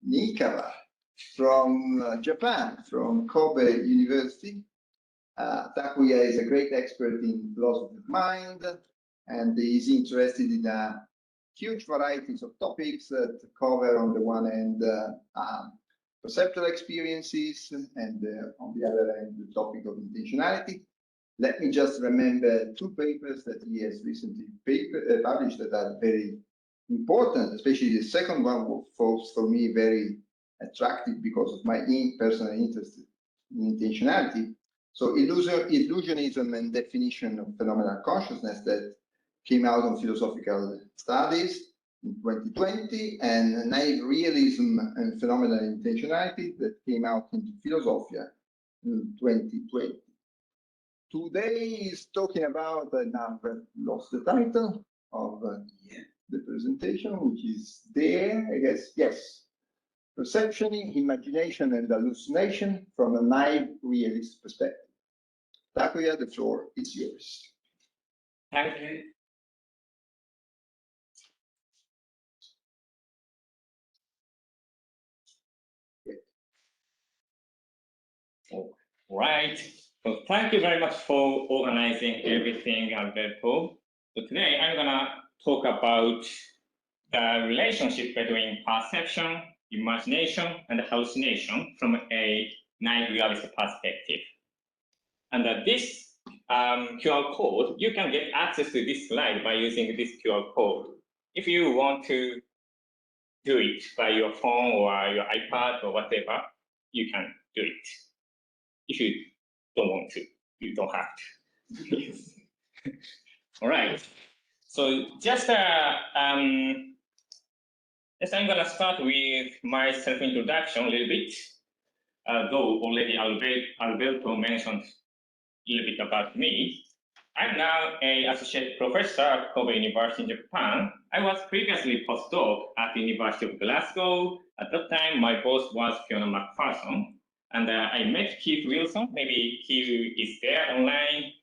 Nikawa from Japan, from Kobe University. Takuya is a great expert in philosophy of mind, and is interested in huge varieties of topics that cover, on the one hand, perceptual experiences, and on the other hand, the topic of intentionality. Let me just remember two papers that he has recently published that are very important, especially the second one was for me very attractive because of my personal interest in intentionality. So illusionism and definition of phenomenal consciousness, that came out on Philosophical Studies in 2020, and naive realism and phenomenal intentionality, that came out in Philosophia in 2020. Today is talking about, now I've lost the title of the presentation, which is there, I guess, yes. Perception, imagination, and hallucination from a naive realist perspective. Takuya, the floor is yours. Thank you. All right. So thank you very much for organizing everything, Alberto. So today I'm gonna talk about the relationship between perception, imagination, and hallucination from a naive realist perspective. And this QR code, you can get access to this slide by using this QR code. If you want to do it by your phone or your iPad or whatever, you can do it. If you don't want to, you don't have to. Yes. All right. So just I'm gonna start with my self-introduction a little bit. Though already Alberto mentioned a little bit about me. I'm now an associate professor at Kobe University in Japan. I was previously postdoc at the University of Glasgow. At that time, my boss was Fiona McPherson. And I met Keith Wilson. Maybe he is there online,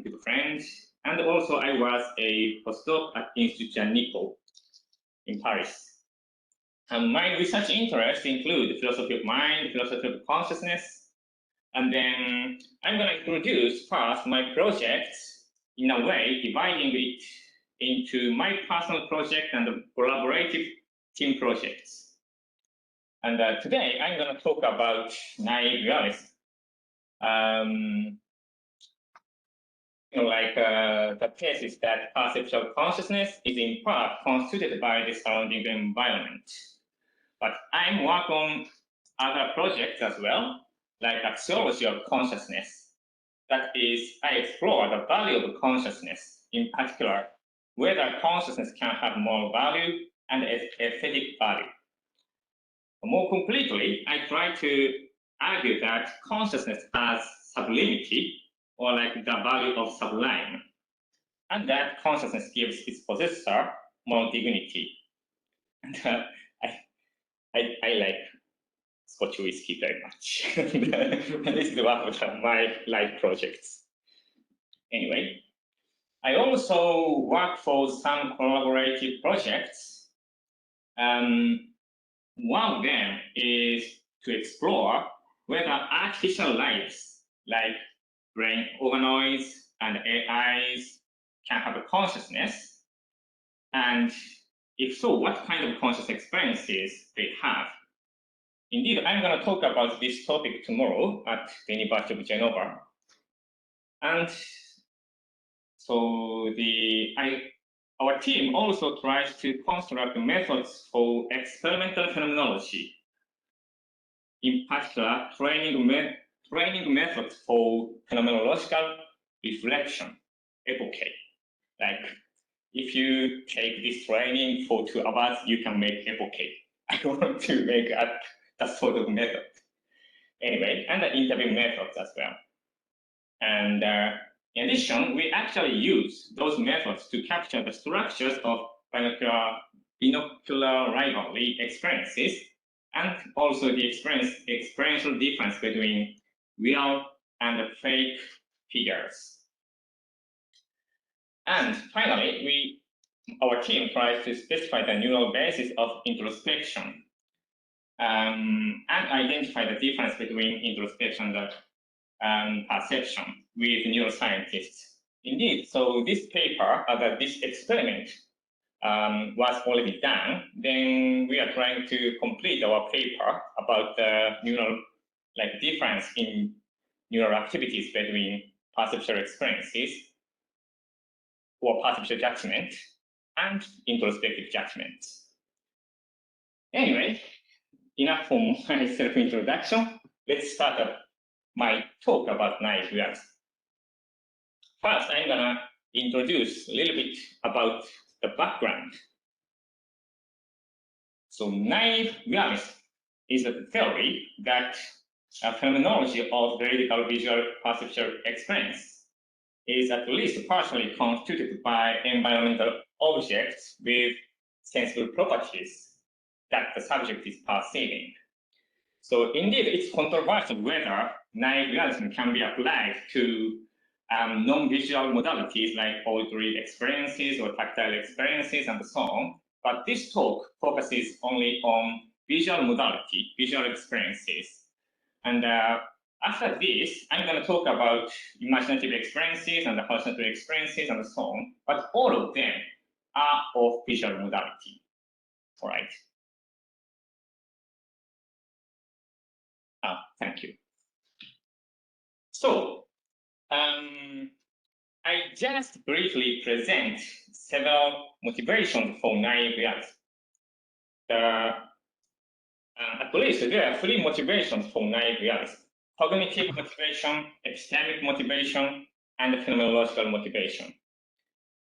good friend. And also I was a postdoc at Institut Nico in Paris. And my research interests include philosophy of mind, philosophy of consciousness. And then I'm going to introduce first my projects in a way, dividing it into my personal project and collaborative team projects. And today I'm going to talk about naive realism. The thesis that perceptual consciousness is in part constituted by the surrounding environment. But I'm working on other projects as well, like axiology of consciousness. That is, I explore the value of consciousness, in particular, whether consciousness can have moral value and aesthetic value. More completely, I try to argue that consciousness has sublimity, or like the value of sublime, and that consciousness gives its possessor moral dignity. And I like Scotch whiskey very much. This is one of my life projects. Anyway, I also work for some collaborative projects. One of them is to explore whether artificial lives like brain organoids and AIs can have a consciousness, and if so, what kind of conscious experiences they have. Indeed, I'm going to talk about this topic tomorrow at the University of Genova. And so our team also tries to construct methods for experimental phenomenology, in particular, training methods for phenomenological reflection, epoche. Like, if you take this training for 2 hours, you can make epoche. I want to make that sort of method. Anyway, and the interview methods as well. And in addition, we actually use those methods to capture the structures of binocular rivalry experiences, and also the experiential difference between real and fake figures. And finally, our team tries to specify the neural basis of introspection. and identify the difference between introspection and perception with neuroscientists. Indeed, so this paper, this experiment was already done. Then we are trying to complete our paper about the neural, difference in neural activities between perceptual experiences or perceptual judgment and introspective judgment. Anyway, enough for my self-introduction. Let's start my talk about naive reality. First, I'm gonna introduce a little bit about the background. So naive realism is a theory that a phenomenology of theoretical visual perceptual experience is at least partially constituted by environmental objects with sensible properties that the subject is perceiving. So indeed, it's controversial whether naive realism can be applied to non-visual modalities like auditory experiences or tactile experiences and so on. But this talk focuses only on visual modality, visual experiences. And after this, I'm going to talk about imaginative experiences and hallucinatory experiences and so on. But all of them are of visual modality. All right. Thank you. So, I just briefly present several motivations for naive realism. At least there are 3 motivations for naive realism: cognitive motivation, epistemic motivation, and phenomenological motivation.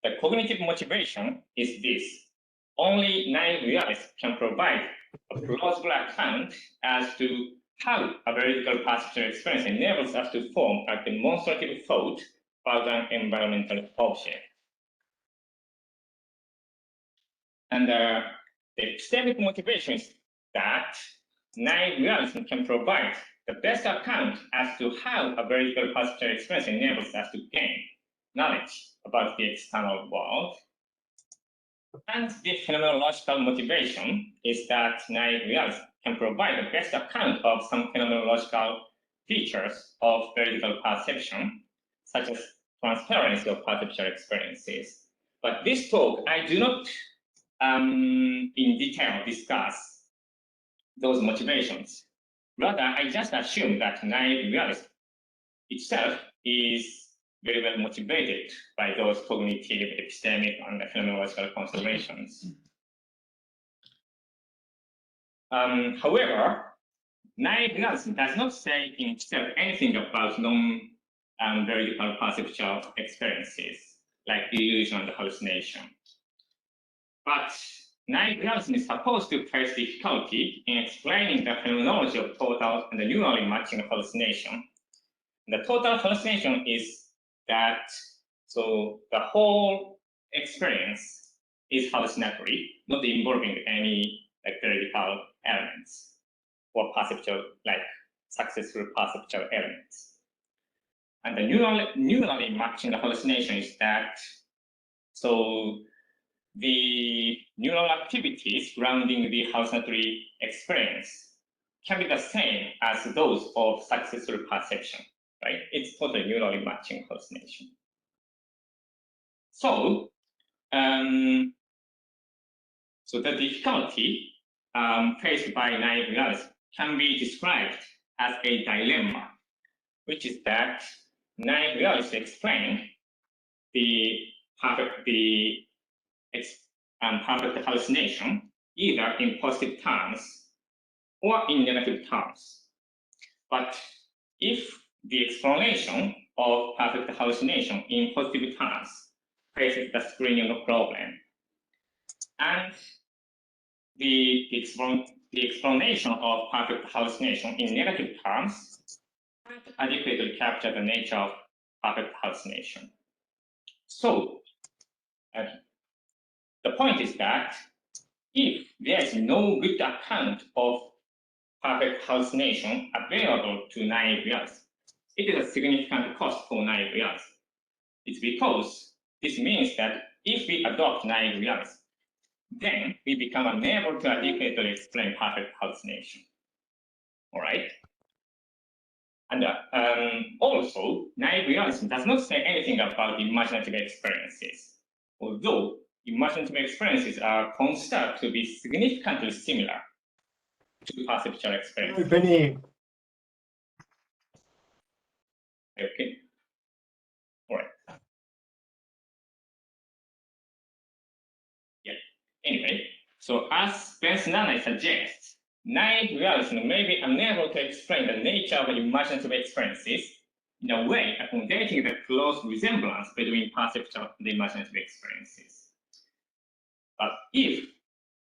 The cognitive motivation is this: only naive realists can provide a plausible account as to how a veritable perceptual experience enables us to form a demonstrative thought about an environmental object. And the epistemic motivation is that naive realism can provide the best account as to how a veritable perceptual experience enables us to gain knowledge about the external world. And the phenomenological motivation is that naive realism can provide the best account of some phenomenological features of veritable perception, such as transparency of perceptual experiences. But this talk, I do not in detail discuss those motivations. Rather, I just assume that naive realism itself is very well motivated by those cognitive, epistemic, and phenomenological considerations. However, naive realism does not say in itself anything about non-veritable perceptual experiences, like illusion and hallucination. But naive realism is supposed to face difficulty in explaining the phenomenology of total and neurally matching hallucination. The total hallucination is that, so the whole experience is hallucinatory, not involving any theoretical elements or perceptual, successful perceptual elements. And the neurally matching hallucination is that, so the neural activities surrounding the hallucinatory experience can be the same as those of successful perception, right? It's totally neurally matching hallucination. So, so the difficulty faced by naive realism can be described as a dilemma, which is that naive realists explain the perfect hallucination either in positive terms or in negative terms. But if the explanation of perfect hallucination in positive terms faces the screening problem, and the explanation of perfect hallucination in negative terms can't adequately capture the nature of perfect hallucination. So, the point is that if there is no good account of perfect hallucination available to naive realists, it is a significant cost for naive realists. It's because this means that if we adopt naive realism, then we become unable to adequately explain perfect hallucination. All right. And also, naive realism does not say anything about imaginative experiences, although imaginative experiences are considered to be significantly similar to perceptual experiences. Okay. All right. Yeah. Anyway, so as Ben suggests, naive realism may be unable to explain the nature of imaginative experiences in a way accommodating the close resemblance between perceptual and imaginative experiences. But if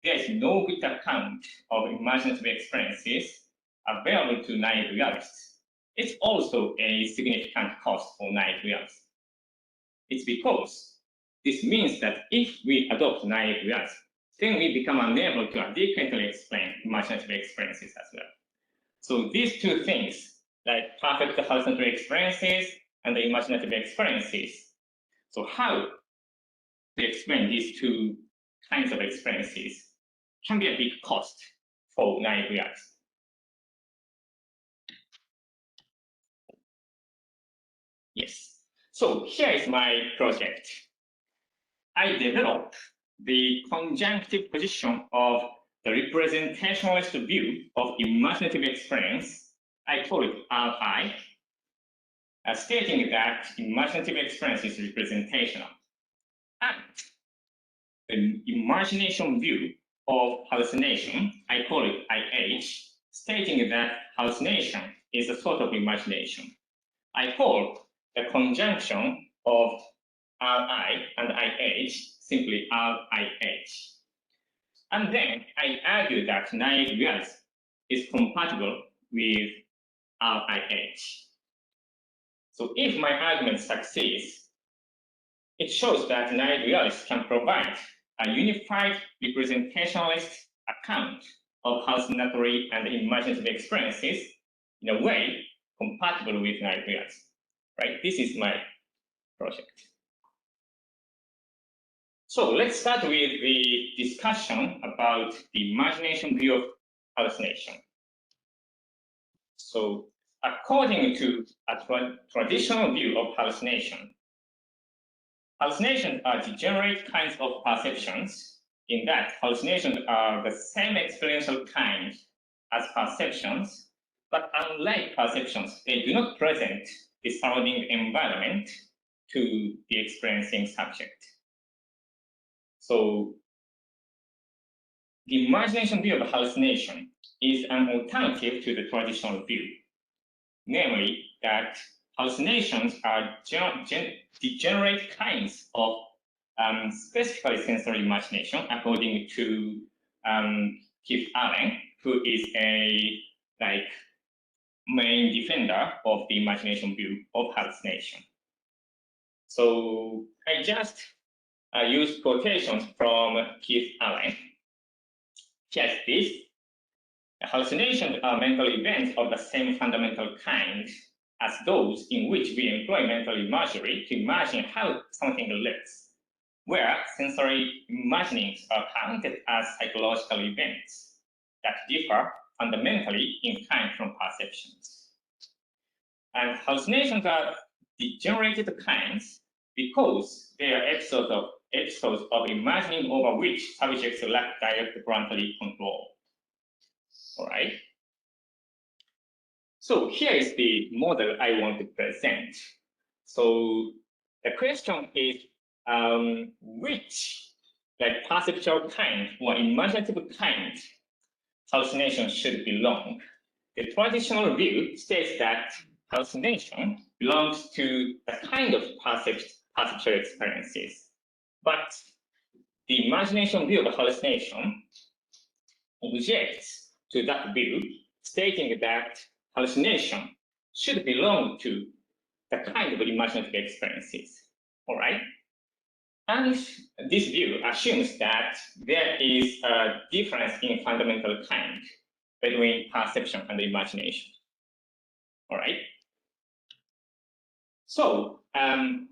there is no good account of imaginative experiences available to naive realists, it's also a significant cost for naive realists. It's because this means that if we adopt naive realism, then we become unable to adequately explain imaginative experiences as well. So these two things, like perfect hallucinatory experiences and the imaginative experiences, so how to explain these two kinds of experiences can be a big cost for naive realists. Yes. So here is my project. I developed the conjunctive position of the representationalist view of imaginative experience. I call it RI, stating that imaginative experience is representational. And the imagination view of hallucination, I call it IH, stating that hallucination is a sort of imagination. I call the conjunction of RI and IH simply RIH. And then I argue that naive realism is compatible with RIH. So if my argument succeeds, it shows that naive realists can provide a unified representationalist account of hallucinatory and imaginative experiences in a way compatible with naive realism. Right? This is my project. So let's start with the discussion about the imagination view of hallucination. So according to a traditional view of hallucination, hallucinations are degenerate kinds of perceptions in that hallucinations are the same experiential kind as perceptions, but unlike perceptions, they do not present the surrounding environment to the experiencing subject. So the imagination view of hallucination is an alternative to the traditional view, namely that hallucinations are degenerate kinds of specifically sensory imagination, according to Keith Allen, who is a main defender of the imagination view of hallucination. So I just use quotations from Keith Allen. Here's this. Hallucinations are mental events of the same fundamental kind as those in which we employ mental imagery to imagine how something looks, where sensory imaginings are counted as psychological events that differ fundamentally in kind from perceptions. And hallucinations are degenerated kinds because they are episodes of imagining over which subjects lack direct voluntary control. All right. So here is the model I want to present. So the question is which perceptual kind or imaginative kind hallucination should belong. The traditional view states that hallucination belongs to the kind of perceptual experiences, but the imagination view of hallucination objects to that view, stating that hallucination should belong to the kind of imaginative experiences. All right? And this view assumes that there is a difference in fundamental kind between perception and imagination. All right? So, Allen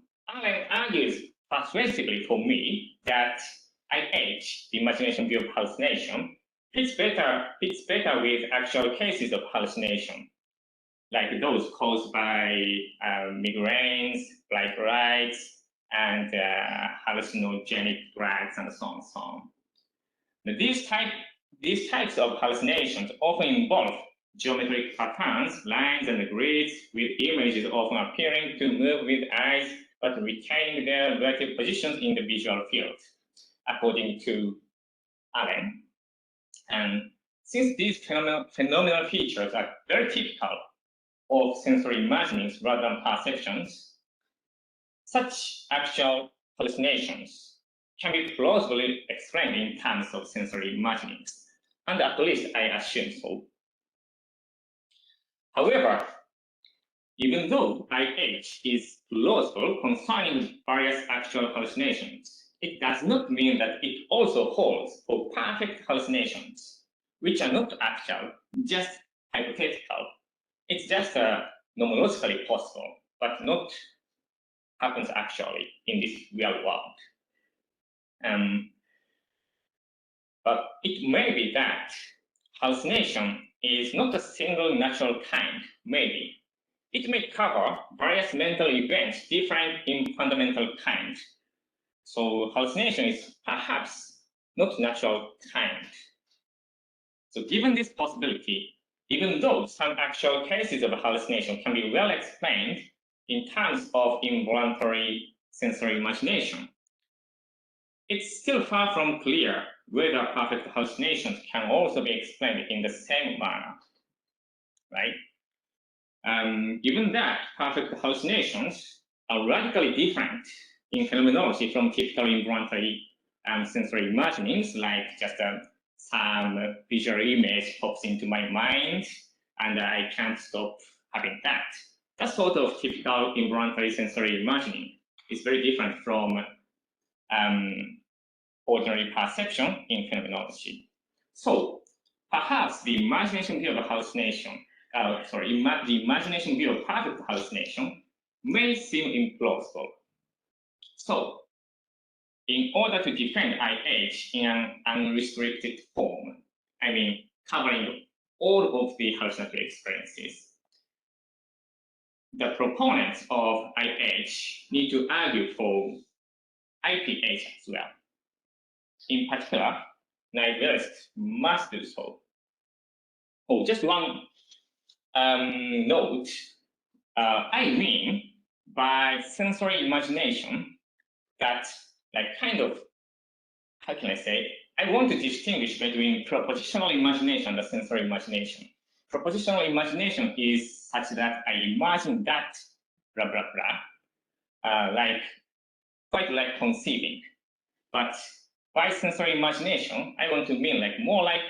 argues persuasively for me that IH, the imagination view of hallucination, fits better with actual cases of hallucination, like those caused by migraines, bright lights, and hallucinogenic drugs, and so on and so on. Now, these types of hallucinations often involve geometric patterns, lines, and grids, with images often appearing to move with eyes but retaining their relative positions in the visual field, according to Allen. And since these phenomenal features are very typical of sensory imaginings rather than perceptions, such actual hallucinations can be plausibly explained in terms of sensory imaginings, and at least I assume so. However, even though IH is plausible concerning various actual hallucinations, it does not mean that it also holds for perfect hallucinations, which are not actual, just hypothetical. It's just nomolusically possible, but not happens actually in this real world. But it may be that hallucination is not a single natural kind, maybe. It may cover various mental events different in fundamental kind. So hallucination is perhaps not natural kind. So given this possibility, even though some actual cases of hallucination can be well explained in terms of involuntary sensory imagination, it's still far from clear whether perfect hallucinations can also be explained in the same manner, right? Given that perfect hallucinations are radically different in phenomenology from typical involuntary sensory imaginings, like just some visual image pops into my mind and I can't stop having that. That sort of typical involuntary sensory imagining is very different from ordinary perception in phenomenology. So perhaps the imagination view of hallucination, the imagination view of perfect hallucination may seem implausible. So in order to defend IH in an unrestricted form, I mean covering all of the hallucinatory experiences, the proponents of IH need to argue for IPH as well. In particular, nihilists must do so. Oh, just one note. I mean by sensory imagination that, like, kind of, how can I say? I want to distinguish between propositional imagination and sensory imagination. Propositional imagination is such that I imagine that blah blah blah, quite like conceiving. But by sensory imagination, I want to mean like more like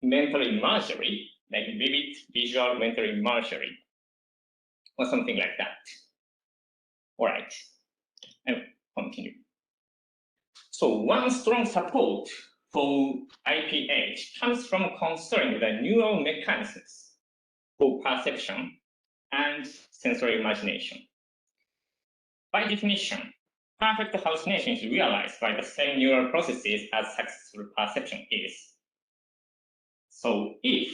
mental imagery, like vivid visual mental imagery, or something like that. All right, and continue. So one strong support for IPH comes from considering the neural mechanisms for perception and sensory imagination. By definition, perfect hallucination is realized by the same neural processes as successful perception is. So if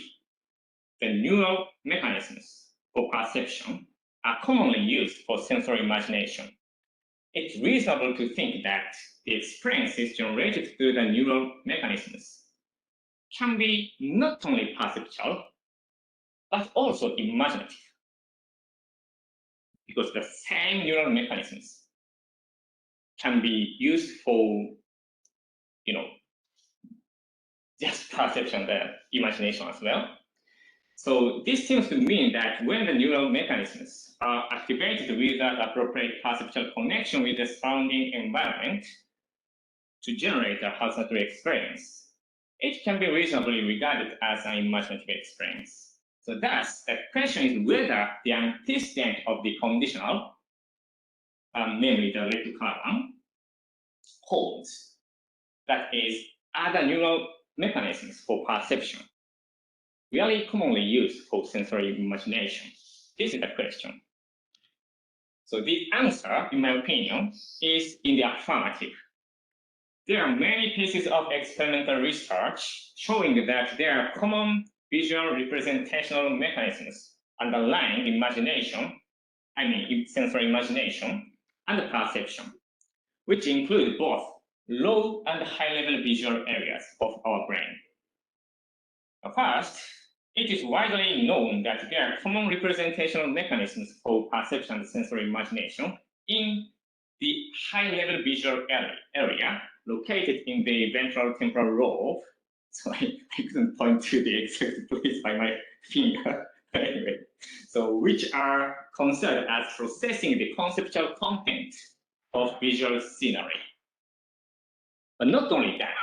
the neural mechanisms for perception are commonly used for sensory imagination, it's reasonable to think that the experiences generated through the neural mechanisms can be not only perceptual, but also imaginative, because the same neural mechanisms can be used for, just perception, the imagination as well. So this seems to mean that when the neural mechanisms are activated with that appropriate perceptual connection with the surrounding environment to generate a hallucinatory experience, it can be reasonably regarded as an imaginative experience. So thus, the question is whether the antecedent of the conditional, namely the reticular one, holds. That is, other neural mechanisms for perception, really commonly used for sensory imagination. This is the question. So the answer, in my opinion, is in the affirmative. there are many pieces of experimental research showing that there are common visual representational mechanisms underlying imagination, sensory imagination, and perception, which include both low and high-level visual areas of our brain. First, it is widely known that there are common representational mechanisms for perception and sensory imagination in the high-level visual area located in the ventral temporal lobe. So I couldn't point to the exact place by my finger. Anyway, so which are considered as processing the conceptual content of visual scenery. But not only that,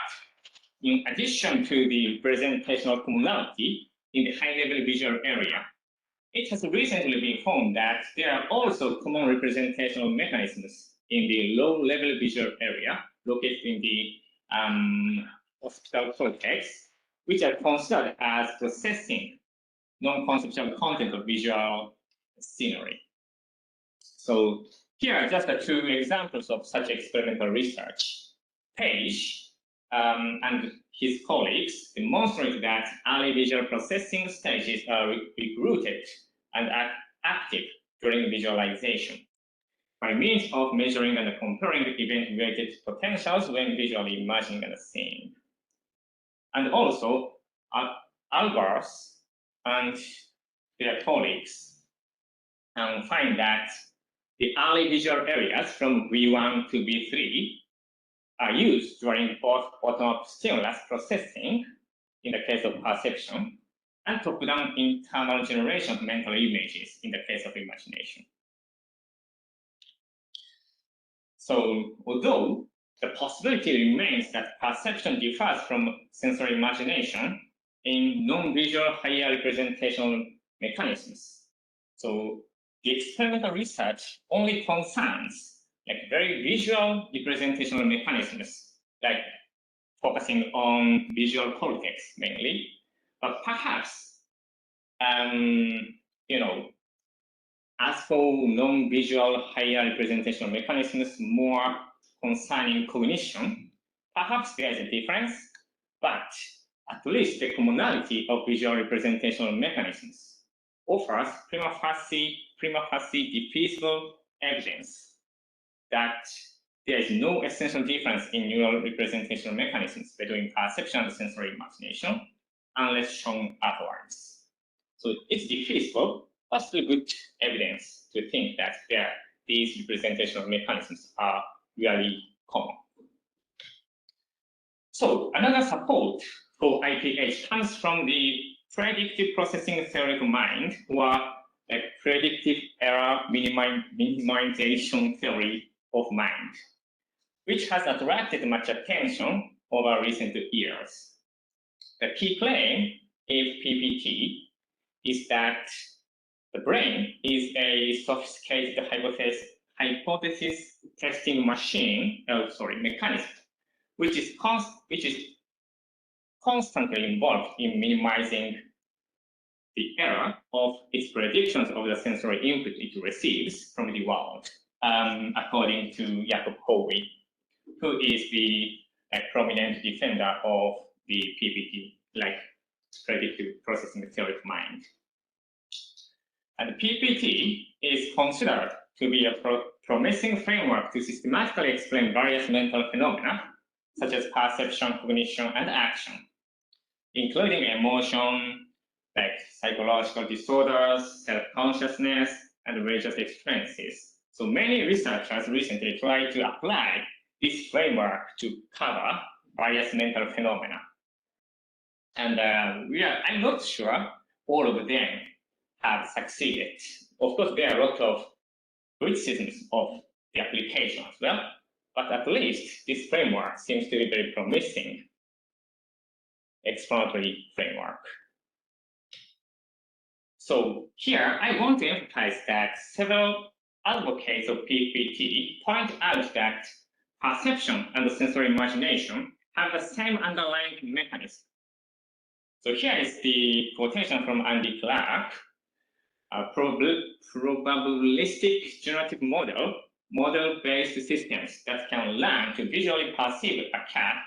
in addition to the representational commonality in the high-level visual area, it has recently been found that there are also common representational mechanisms in the low-level visual area located in the occipital cortex, which are considered as processing non-conceptual content of visual scenery. So here are just two examples of such experimental research. Page and his colleagues demonstrate that early visual processing stages are recruited and active during visualization by means of measuring and comparing event-related potentials when visually imagining a scene. And also, Albers and their colleagues find that the early visual areas from V1 to V3 are used during both bottom-up stimulus processing, in the case of perception, and top-down internal generation of mental images, in the case of imagination. So, although the possibility remains that perception differs from sensory imagination in non-visual higher representational mechanisms, so the experimental research only concerns like very visual representational mechanisms, like focusing on visual cortex mainly, but perhaps, as for non-visual higher representational mechanisms more concerning cognition, perhaps there is a difference, but at least the commonality of visual representational mechanisms offers prima facie defeasible evidence that there is no essential difference in neural representational mechanisms between perception and sensory imagination, unless shown otherwise. So it's defeasible, but still good evidence to think that these representational mechanisms are really common. So another support for IPH comes from the predictive processing theory of mind, or a predictive error minimization theory of mind, which has attracted much attention over recent years. The key claim of PPT is that the brain is a sophisticated hypothesis testing mechanism, which is constantly involved in minimizing the error of its predictions of the sensory input it receives from the world, according to Jacob Howe, who is the prominent defender of the PPT, like predictive processing theory of mind. And PPT is considered to be a promising framework to systematically explain various mental phenomena, such as perception, cognition, and action, including emotion, like psychological disorders, self-consciousness, and religious experiences. So many researchers recently tried to apply this framework to cover various mental phenomena. And I'm not sure all of them have succeeded. Of course, there are a lot of criticisms of the application as well, but at least this framework seems to be very promising explanatory framework. So here, I want to emphasize that several advocates of PPT point out that perception and sensory imagination have the same underlying mechanism. So here is the quotation from Andy Clark. A probabilistic generative model model-based systems that can learn to visually perceive a cat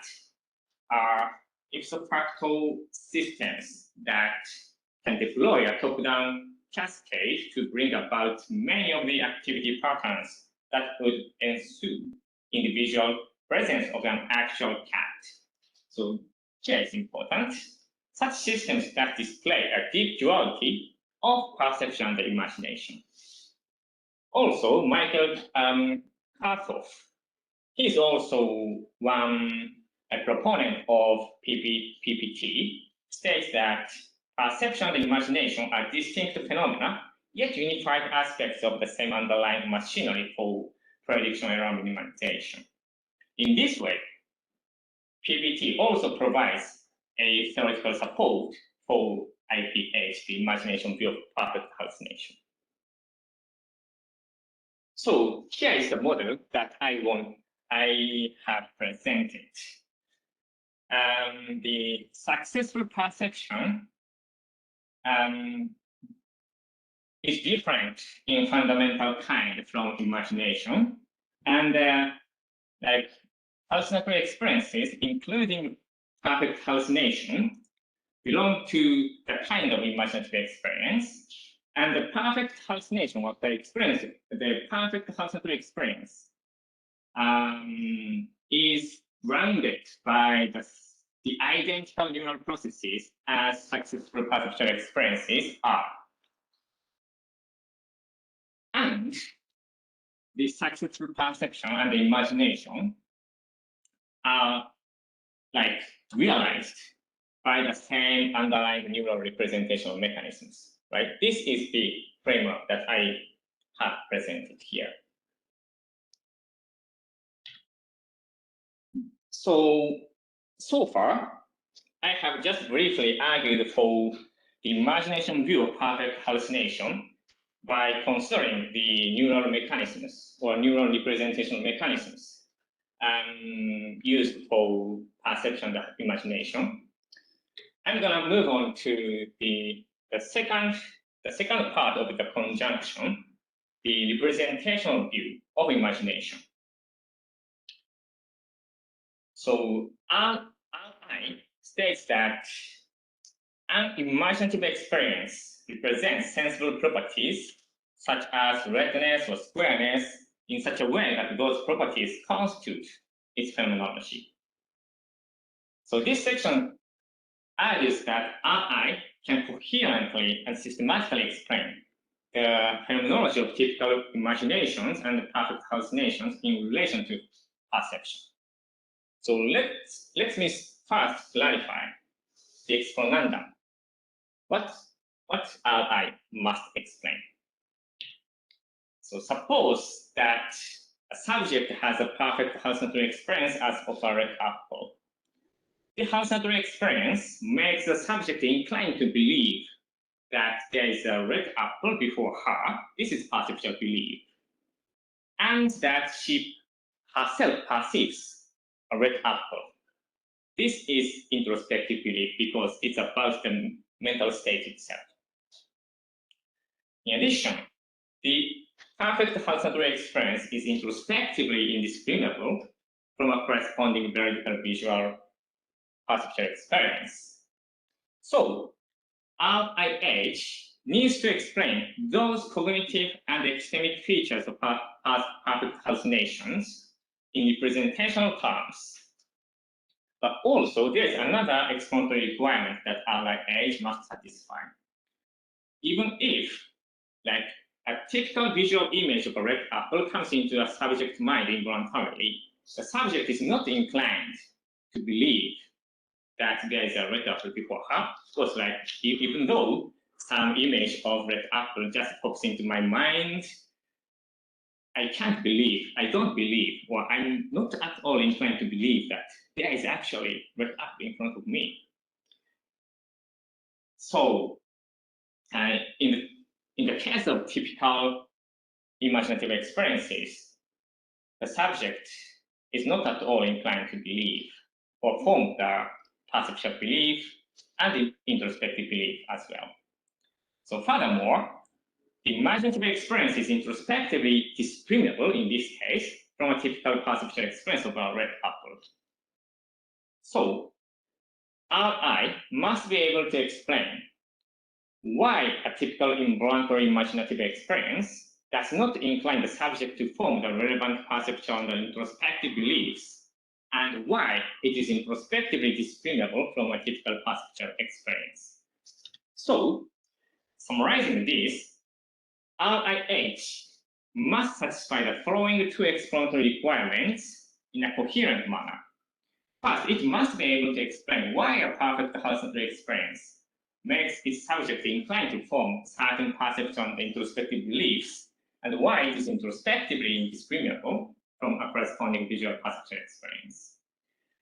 are ipso facto systems that can deploy a top-down cascade to bring about many of the activity patterns that would ensue in the visual presence of an actual cat. So here is important. Such systems that display a deep duality of perception and imagination. Also, Michael Kartoff, he is also a proponent of PPT, states that perception and imagination are distinct phenomena, yet unified aspects of the same underlying machinery for prediction error minimization. In this way, PPT also provides a theoretical support for IPH, the imagination view of perfect hallucination. So here is the model that I have presented. The successful perception is different in fundamental kind from imagination, and like hallucinatory experiences, including perfect hallucination, belong to the kind of imaginative experience, and the perfect hallucination of the experience, the perfect hallucinatory experience, is grounded by the identical neural processes as successful perceptual experiences are. And the successful perception and the imagination are like realized by the same underlying neural representational mechanisms, right? This is the framework that I have presented here. So far, I have just briefly argued for the imagination view of perfect hallucination by considering the neural mechanisms or neural representational mechanisms used for perception and imagination. I'm gonna move on to the second part of the conjunction, the representational view of imagination. So RI states that an imaginative experience represents sensible properties such as redness or squareness in such a way that those properties constitute its phenomenology. So this section argues that RI can coherently and systematically explain the phenomenology of typical imaginations and perfect hallucinations in relation to perception. So let me first clarify the exponendum. What RI must explain? So suppose that a subject has a perfect hallucinatory experience as of a red apple. The hallucinatory experience makes the subject inclined to believe that there is a red apple before her. This is perceptual belief. And that she herself perceives a red apple. This is introspective belief because it's about the mental state itself. In addition, the perfect hallucinatory experience is introspectively indiscriminable from a corresponding veridical visual perceptual experience. So RIH needs to explain those cognitive and epistemic features of perfect hallucinations in representational terms. But also there is another explanatory requirement that RIH must satisfy. Even if like a typical visual image of a red apple comes into a subject's mind involuntarily, the subject is not inclined to believe that there is a red apple before her. Of course, like even though some image of red apple just pops into my mind, I don't believe, or I'm not at all inclined to believe that there is actually red apple in front of me. So in the case of typical imaginative experiences, the subject is not at all inclined to believe or form the perceptual belief and the introspective belief as well. So furthermore, the imaginative experience is introspectively discriminable in this case from a typical perceptual experience of a red apple. So, RI must be able to explain why a typical involuntary imaginative experience does not incline the subject to form the relevant perceptual and introspective beliefs, and why it is introspectively discriminable from a typical perceptual experience. So, summarizing this, RIH must satisfy the following two explanatory requirements in a coherent manner. First, it must be able to explain why a perfect hallucinatory experience makes its subject inclined to form certain perceptual and introspective beliefs, and why it is introspectively indiscriminable from a corresponding visual perceptual experience.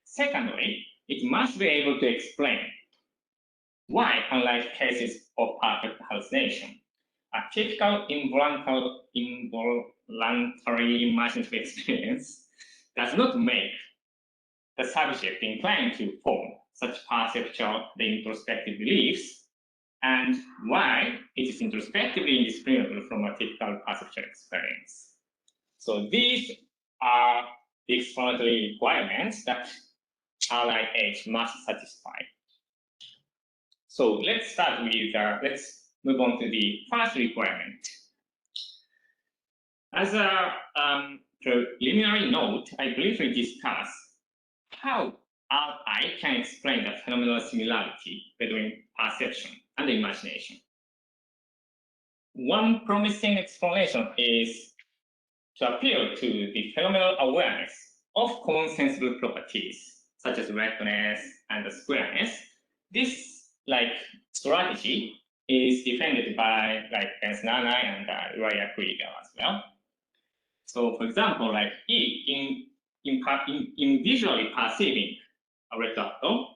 Secondly, it must be able to explain why, unlike cases of perfect hallucination, a typical involuntary imaginative experience does not make the subject inclined to form such perceptual and introspective beliefs, and why it is introspectively indiscriminable from a typical perceptual experience. So these are the explanatory requirements that RIH must satisfy. So let's start with, let's move on to the first requirement. As a preliminary note, I briefly discuss how RI can explain the phenomenal similarity between perception and imagination. One promising explanation is to appeal to the phenomenal awareness of common sensible properties, such as redness and squareness. This strategy is defended by Nanai and Uriah Krieger as well. So, for example, in visually perceiving a red apple,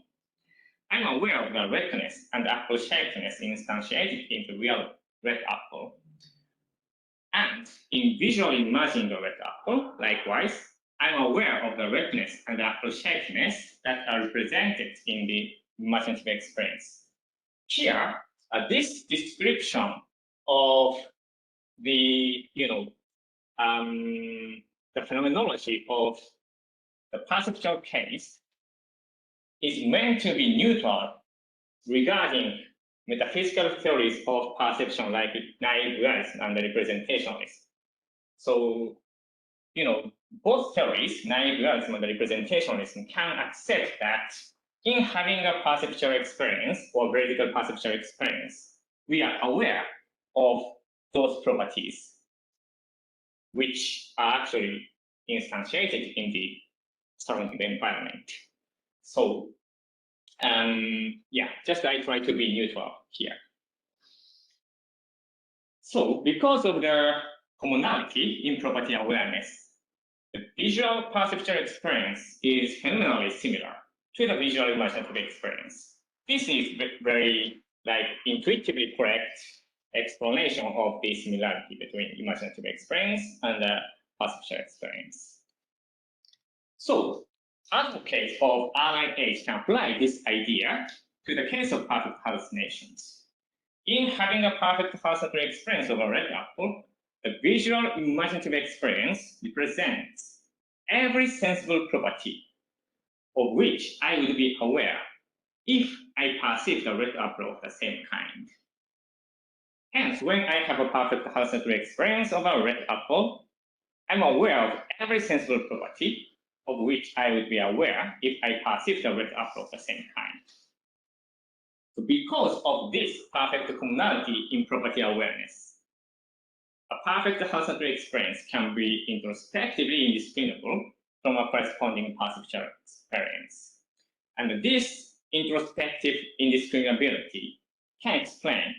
I'm aware of the redness and apple shapedness instantiated in the real red apple. And in visually imagining the red apple, likewise, I'm aware of the redness and apple shapedness that are represented in the imaginative experience. Here, this description of the phenomenology of the perceptual case is meant to be neutral regarding metaphysical theories of perception like naive realism and representationalism. So, both theories, naive realism and representationalism, can accept that in having a perceptual experience or vertical perceptual experience, we are aware of those properties which are actually instantiated in the surrounding environment. So, just I try to be neutral here. So, because of the commonality in property awareness, the visual perceptual experience is phenomenally similar to the visual imaginative experience. This is very intuitively correct explanation of the similarity between imaginative experience and the perceptual experience. So, advocates of RIH can apply this idea to the case of perfect hallucinations. In having a perfect hallucinatory experience of a red apple, the visual imaginative experience represents every sensible property of which I would be aware if I perceive the red apple of the same kind. Hence, when I have a perfect hallucinatory experience of a red apple, I'm aware of every sensible property of which I would be aware if I perceive the red apple of the same kind. So because of this perfect commonality in property awareness, a perfect hallucinatory experience can be introspectively indiscriminable from a corresponding perceptual experience. And this introspective indiscriminability can explain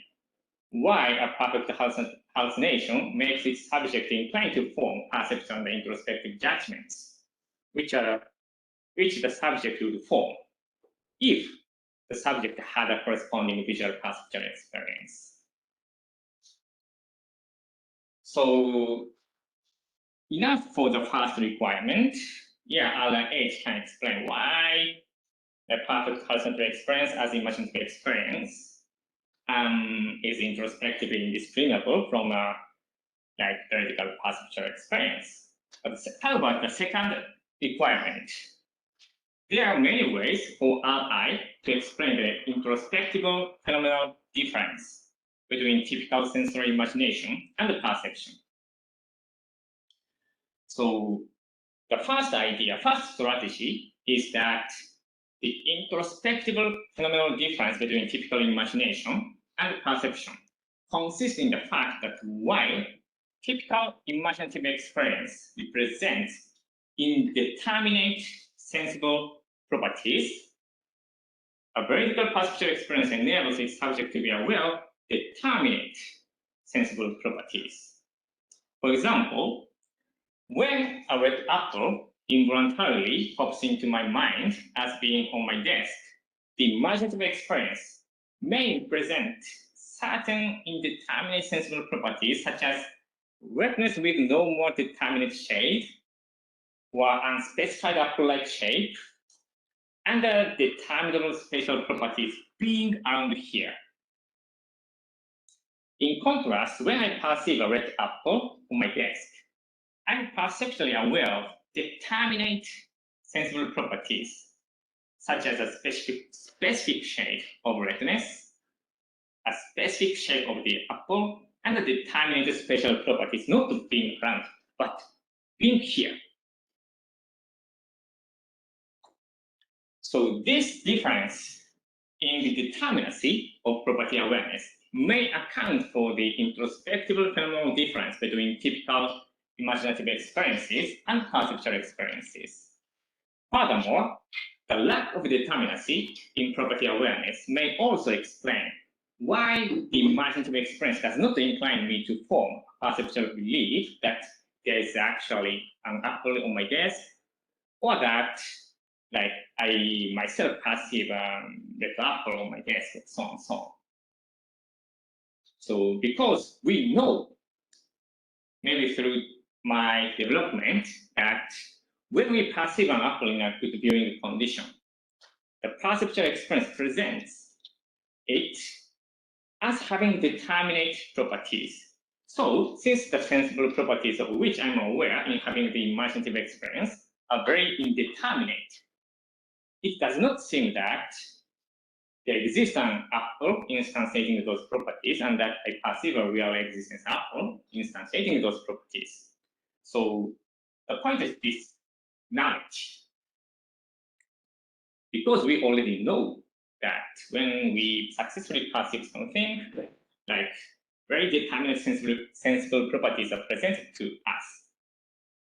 why a perfect hallucination makes its subject inclined to form perceptual and introspective judgments, which the subject would form if the subject had a corresponding visual perceptual experience. So, enough for the first requirement. RIH can explain why the perfect hallucinatory experience as imaginative experience is introspectively indiscernible from a theoretical perceptual experience. But how about the second requirement? There are many ways for RI to explain the introspective phenomenal difference between typical sensory imagination and perception. So the first strategy is that the introspective phenomenal difference between typical imagination and perception consists in the fact that while typical imaginative experience represents indeterminate sensible properties, a veridical perceptual experience enables its subject to be aware of determinate sensible properties. For example, when a red apple involuntarily pops into my mind as being on my desk, the imaginative experience may present certain indeterminate sensible properties such as redness with no more determinate shade or unspecified apple-like shape, and the determinable spatial properties being around here. In contrast, when I perceive a red apple on my desk, I'm perceptually aware of determinate sensible properties, such as a specific shade of redness, a specific shape of the apple, and the determinate spatial properties not being around, but being here. So this difference in the determinacy of property awareness may account for the introspective phenomenal difference between typical imaginative experiences and perceptual experiences. Furthermore, the lack of determinacy in property awareness may also explain why the imaginative experience does not incline me to form a perceptual belief that there is actually an apple on my desk, or that I myself perceive the apple on my desk, and so on and so on. So because we know, maybe through my development, that when we perceive an apple in a good viewing condition, the perceptual experience presents it as having determinate properties. So since the sensible properties of which I'm aware in having the imaginative experience are very indeterminate, it does not seem that there exists an apple instantiating those properties and that I perceive a real existence apple instantiating those properties. So the point is this knowledge. Because we already know that when we successfully perceive something, like very determinate sensible properties are presented to us.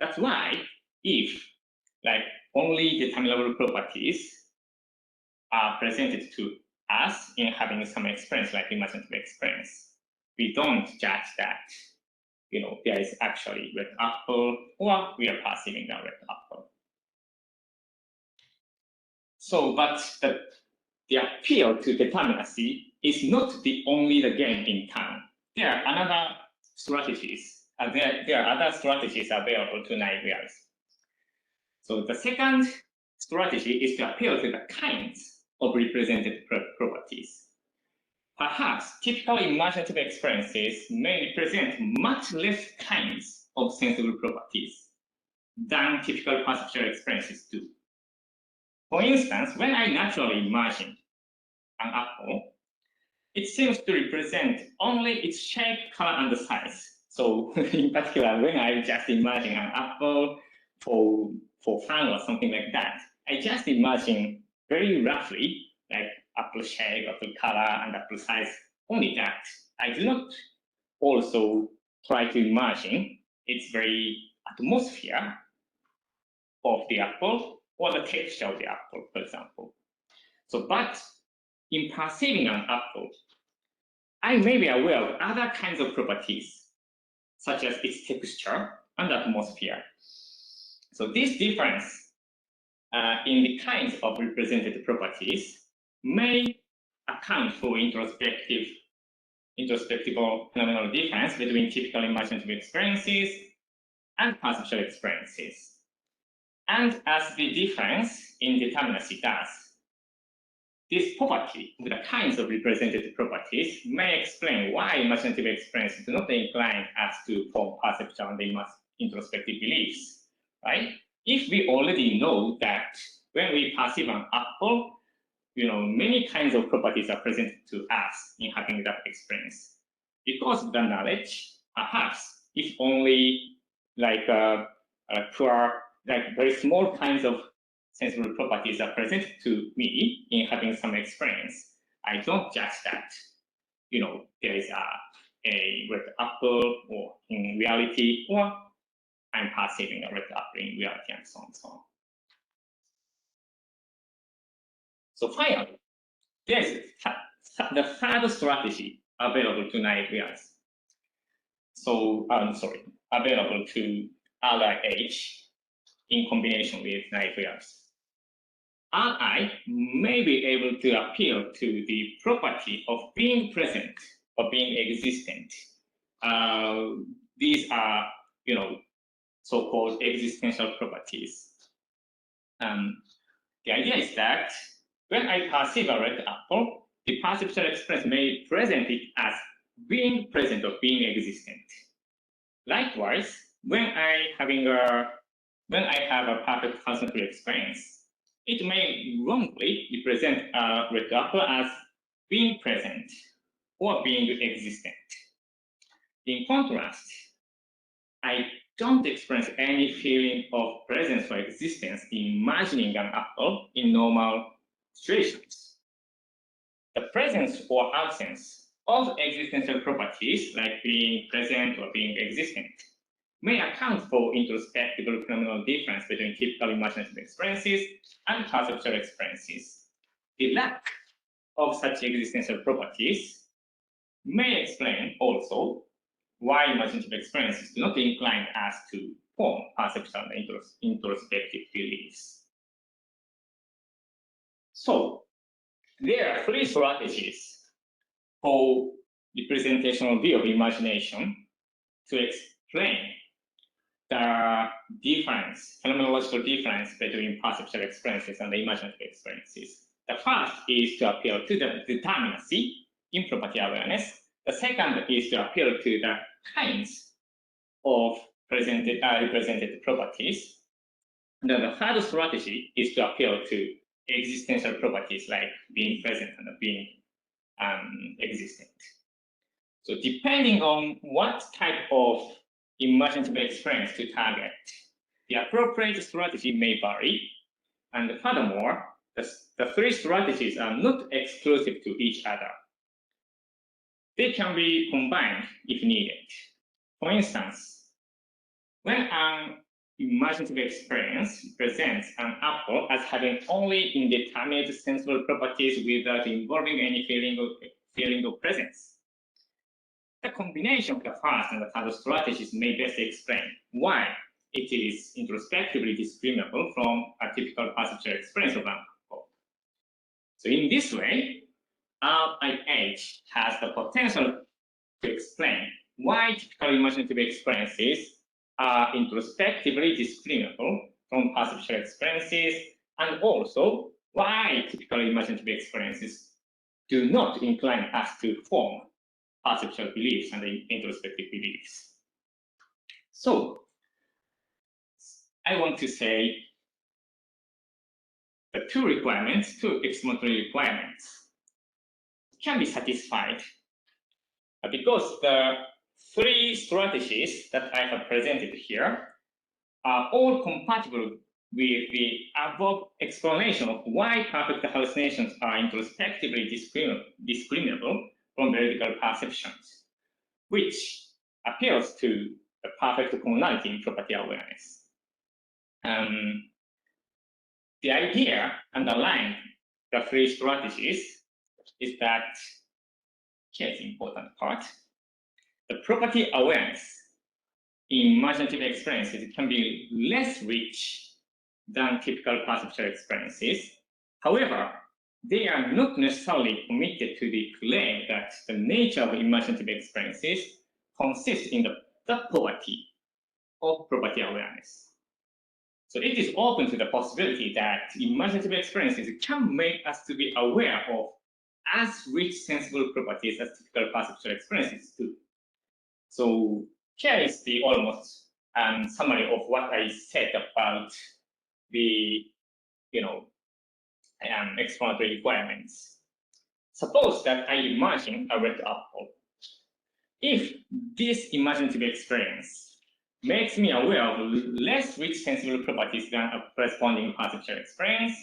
That's why if only determinable properties are presented to us in having some experience like imaginative experience, we don't judge that there is actually red apple or we are perceiving a red apple. So, but the appeal to determinacy is not the only game in town. There are other strategies. There are other strategies available to naive. So the second strategy is to appeal to the kinds of represented properties. Perhaps typical imaginative experiences may represent much less kinds of sensible properties than typical perceptual experiences do. For instance, when I naturally imagine an apple, it seems to represent only its shape, color, and the size. So in particular, when I just imagine an apple for fun or something like that, I just imagine very roughly like apple shape, apple color, and apple size, only that. I do not also try to imagine its very atmosphere of the apple or the texture of the apple, for example. So, but in perceiving an apple, I may be aware of other kinds of properties, such as its texture and atmosphere. So this difference in the kinds of represented properties may account for introspective phenomenal difference between typical imaginative experiences and perceptual experiences. And as the difference in determinacy does, this property, the kinds of represented properties, may explain why imaginative experiences do not incline us to form perceptual and introspective beliefs, right? If we already know that when we perceive an apple, many kinds of properties are presented to us in having that experience. Because of the knowledge, perhaps if only like very small kinds of sensible properties are presented to me in having some experience, I don't judge that, there is a red apple or in reality, or I'm perceiving a red apple in reality, and so on and so on. So finally, there's the third strategy available to naive realists. So, available to RIH in combination with naive realists. RI may be able to appeal to the property of being present or being existent. These are, so-called existential properties. The idea is that when I perceive a red apple, the perceptual experience may present it as being present or being existent. Likewise, when I have a perfect hallucinatory experience, it may wrongly represent a red apple as being present or being existent. In contrast, I don't experience any feeling of presence or existence in imagining an apple in normal situations. The presence or absence of existential properties like being present or being existent may account for introspective or phenomenal difference between typical imaginative experiences and perceptual experiences. The lack of such existential properties may explain also why imaginative experiences do not incline us to form perceptual and introspective beliefs. So, there are three strategies for representational view of imagination to explain the difference, phenomenological difference between perceptual experiences and the imaginative experiences. The first is to appeal to the determinacy in property awareness. The second is to appeal to the kinds of represented properties. And then the third strategy is to appeal to existential properties like being present and being existent. So depending on what type of imaginative experience to target, the appropriate strategy may vary. And furthermore, the three strategies are not exclusive to each other. They can be combined if needed. For instance, when an imaginative experience presents an apple as having only indeterminate sensible properties without involving any feeling of presence, the combination of the first and the third strategies may best explain why it is introspectively discriminable from a typical perceptual experience of an apple. So in this way, RIH has the potential to explain why typical imaginative experiences are introspectively discriminable from perceptual experiences, and also why typical imaginative experiences do not incline us to form perceptual beliefs and introspective beliefs. So, I want to say the two explanatory requirements can be satisfied because the three strategies that I have presented here are all compatible with the above explanation of why perfect hallucinations are introspectively discriminable from theoretical perceptions, which appeals to the perfect commonality in property awareness. The idea underlying the three strategies is that, here's the important part, the property awareness in imaginative experiences can be less rich than typical perceptual experiences. However, they are not necessarily committed to the claim that the nature of imaginative experiences consists in the poverty of property awareness. So it is open to the possibility that imaginative experiences can make us to be aware of as rich sensible properties as typical perceptual experiences do. So here is the almost summary of what I said about the explanatory requirements. Suppose that I imagine a red apple. If this imaginative experience makes me aware of less rich sensible properties than a corresponding perceptual experience,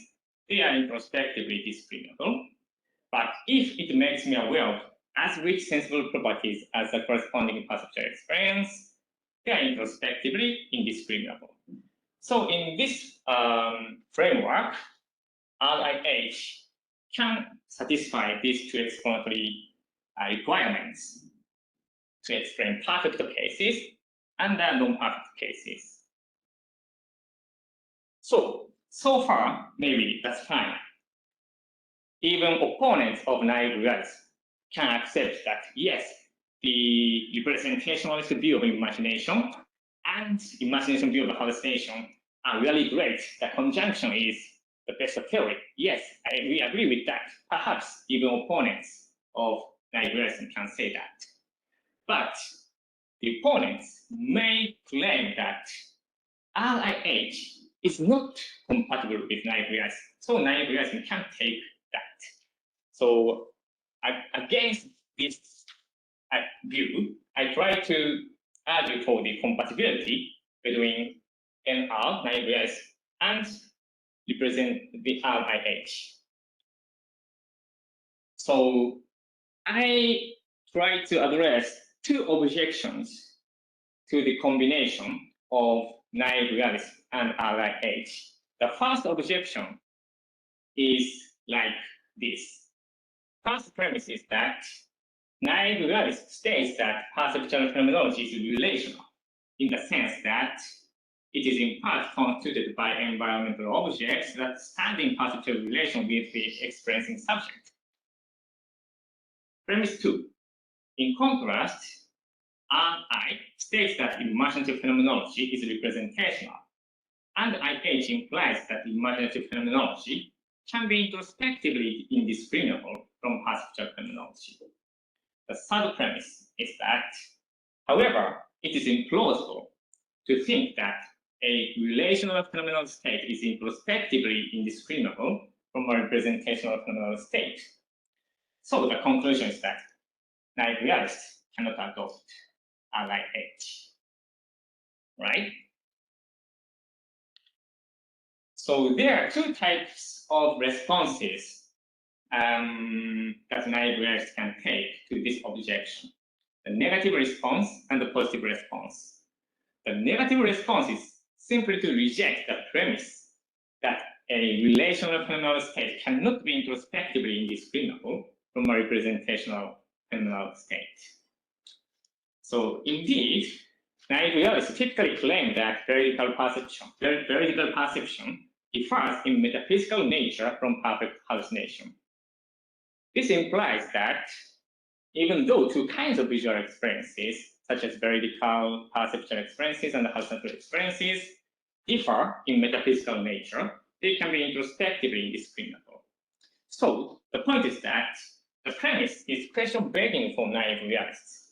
they are introspectively discriminable. But if it makes me aware of as rich sensible properties as the corresponding perceptual experience, they are introspectively indiscriminable. So in this framework, RIH can satisfy these two explanatory requirements to explain perfect cases and non-perfect cases. So far, maybe that's fine. Even opponents of naive realism can accept that, yes, the representationalist view of imagination and imagination view of hallucination are really great. The conjunction is the best theory. Yes, we agree with that. Perhaps even opponents of naive realism can say that. But the opponents may claim that RIH is not compatible with naive realism, so naive realism can't take that. So against this view, I try to argue for the compatibility between NR, naive realism, and represent the RIH. So I try to address two objections to the combination of naive realism and RIH. The first objection is like this. First premise is that naive realism states that perceptual phenomenology is relational in the sense that it is in part constituted by environmental objects that stand in perceptual relation with the experiencing subject. Premise 2. In contrast, RI states that imaginative phenomenology is representational, and IH implies that imaginative phenomenology can be introspectively indiscriminable from perceptual phenomenology. The third premise is that, however, it is implausible to think that a relational phenomenal state is introspectively indiscriminable from a representational phenomenal state. So the conclusion is that naive realists cannot adopt RIH, right? So there are two types of responses that naive realists can take to this objection: the negative response and the positive response. The negative response is simply to reject the premise that a relational phenomenal state cannot be introspectively indiscriminable from a representational phenomenal state. So indeed, naive realists typically claim that veridical perception differs in metaphysical nature from perfect hallucination. This implies that even though two kinds of visual experiences, such as veridical perceptual experiences and hallucinatory experiences, differ in metaphysical nature, they can be introspectively indiscriminable. So the point is that the premise is question begging for naive realists.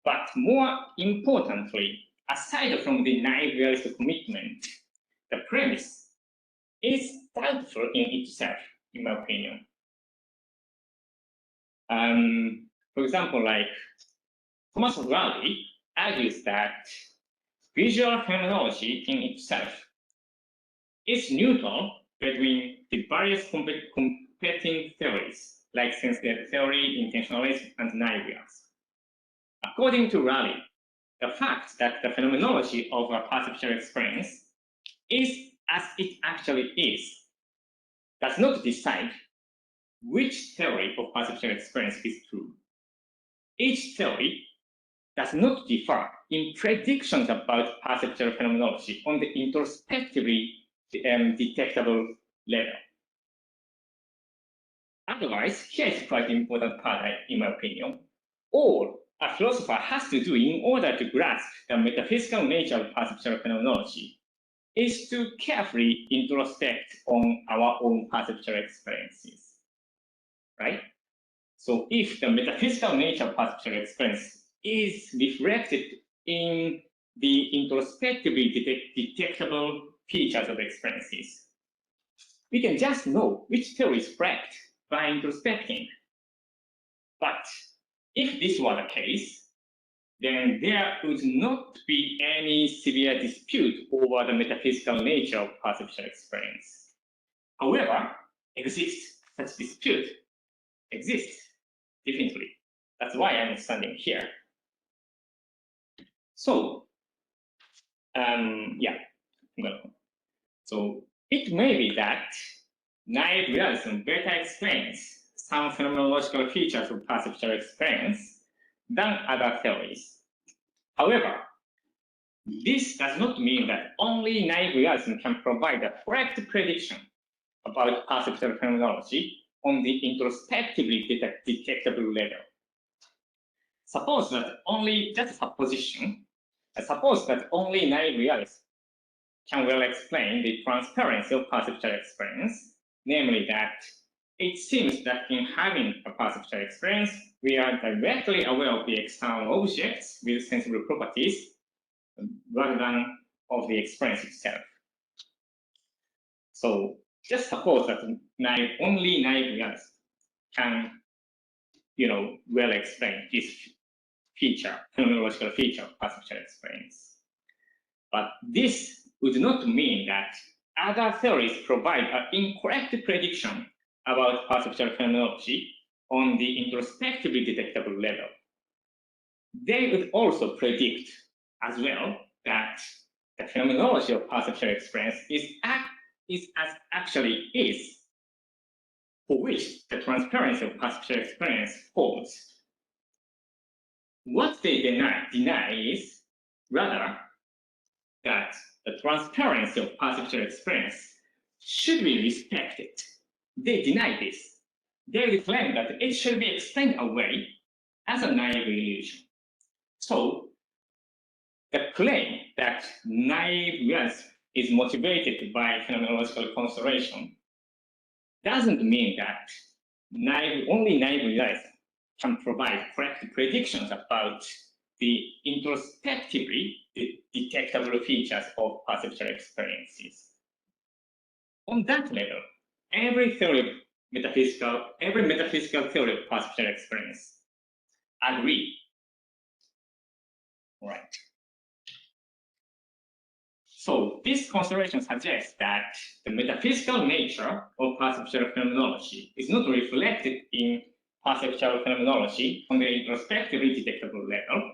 But more importantly, aside from the naive realist commitment, the premise is doubtful in itself, in my opinion. For example, like Thomas Rowley argues that visual phenomenology in itself is neutral between the various competing theories, like sense theory, intentionalism, and naive realism. According to Rowley, the fact that the phenomenology of a perceptual experience is as it actually is does not decide which theory of perceptual experience is true. Each theory does not differ in predictions about perceptual phenomenology on the introspectively detectable level. Otherwise, here is quite an important part, in my opinion. All a philosopher has to do in order to grasp the metaphysical nature of perceptual phenomenology is to carefully introspect on our own perceptual experiences, right? So if the metaphysical nature of perceptual experience is reflected in the introspectively detectable features of experiences, we can just know which theory is correct by introspecting. But if this were the case, then there would not be any severe dispute over the metaphysical nature of perceptual experience. However, such dispute exists, definitely. That's why I'm standing here. So, So it may be that naive realism better explains some phenomenological features of perceptual experience than other theories. However, this does not mean that only naive realism can provide a correct prediction about perceptual phenomenology on the introspectively detectable level. Suppose that only naive realism can well explain the transparency of perceptual experience, namely that it seems that in having a perceptual experience, we are directly aware of the external objects with sensible properties rather than of the experience itself. So just suppose that only naive realism can, well explain this phenomenological feature of perceptual experience. But this would not mean that other theories provide an incorrect prediction about perceptual phenomenology on the introspectively detectable level. They would also predict as well that the phenomenology of perceptual experience is as actually is, for which the transparency of perceptual experience holds. What they deny is rather that the transparency of perceptual experience should be respected. They deny this. They claim that it should be explained away as a naive illusion. So the claim that naive realism is motivated by phenomenological consideration doesn't mean that only naive realism can provide correct predictions about the introspectively detectable features of perceptual experiences. On that level, every metaphysical theory of perceptual experience agree. All right. So this consideration suggests that the metaphysical nature of perceptual phenomenology is not reflected in perceptual phenomenology on the introspectively detectable level.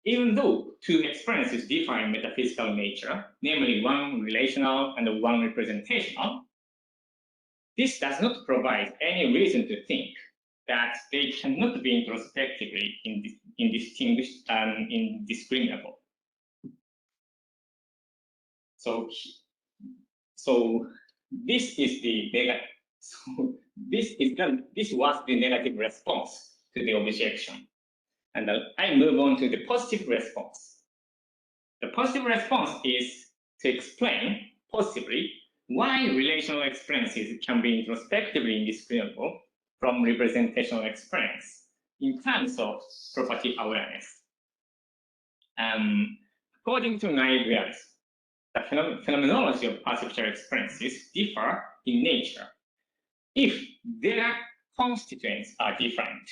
Even though two experiences differ in metaphysical nature, namely one relational and one representational, this does not provide any reason to think that they cannot be introspectively indiscriminable. So this is the negative. So this was the negative response to the objection. And I move on to the positive response. The positive response is to explain, possibly, why relational experiences can be introspectively indiscriminable from representational experience in terms of property awareness. According to naive realism, the phenomenology of perceptual experiences differ in nature if their constituents are different,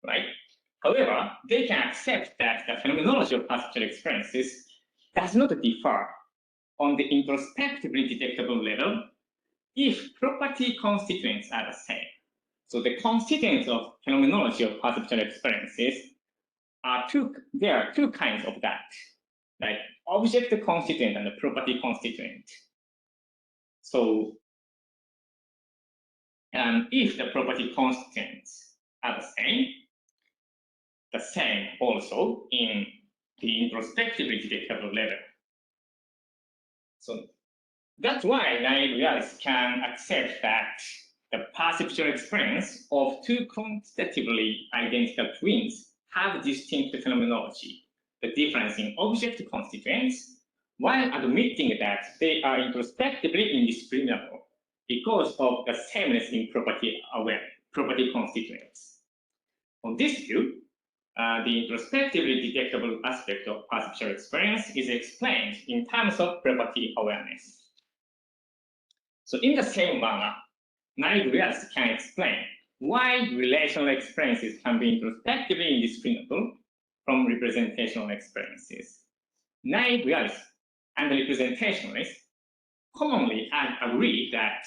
right? However, they can accept that the phenomenology of perceptual experiences does not differ on the introspectively detectable level if property constituents are the same. So the constituents of phenomenology of perceptual experiences there are two kinds of that, like object constituent and the property constituent. So if the property constituents are the same also in the introspectively detectable level. So that's why naive realists can accept that the perceptual experience of two quantitatively identical twins have distinct phenomenology. The difference in object constituents while admitting that they are introspectively indiscriminable because of the sameness in property constituents. On this view, the introspectively detectable aspect of perceptual experience is explained in terms of property awareness. So in the same manner, naive realists can explain why relational experiences can be introspectively indiscriminable from representational experiences. Naive realists and representationalists commonly agree that